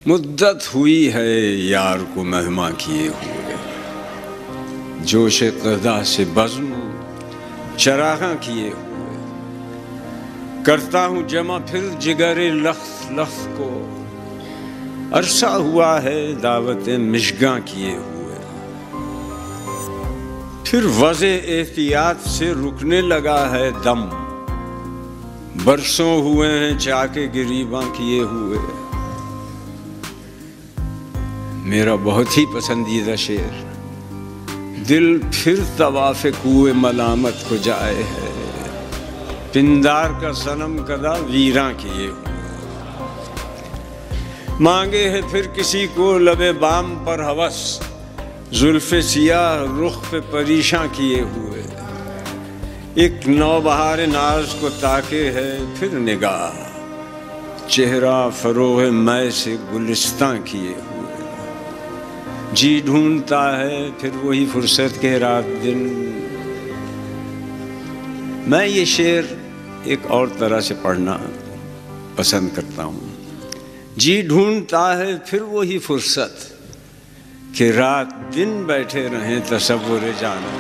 مدت ہوئی ہے یار کو مہما کیے ہوئے، جوش قضا سے بزم چراغاں کیے ہوئے، کرتا ہوں جمع پھر جگر لخت لخت کو، عرصہ ہوا ہے دعوت مشگاں کیے ہوئے، پھر وضع احتیاط سے رکنے لگا ہے دم، برسوں ہوئے ہیں چاکے گریباں کیے ہوئے۔ میرا بہت ہی پسندیدہ شعر، دل پھر طواف کوئے ملامت کو جائے ہے، پندار کا صنم کدا ویراں کیے ہوئے، مانگے ہے پھر کسی کو لب بام پر ہوس، زلف سیاہ رخ پہ پریشاں کیے ہوئے، ایک نوبہار ناز کو تاکے ہے پھر نگاہ، چہرہ فروغ مے سے گلستاں کیے ہوئے، جی ڈھونڈتا ہے پھر وہی فرصت کے رات دن۔ میں یہ شعر ایک اور طرح سے پڑھنا پسند کرتا ہوں۔ جی ڈھونڈتا ہے پھر وہی فرصت کہ رات دن بیٹھے رہیں تصور جانا۔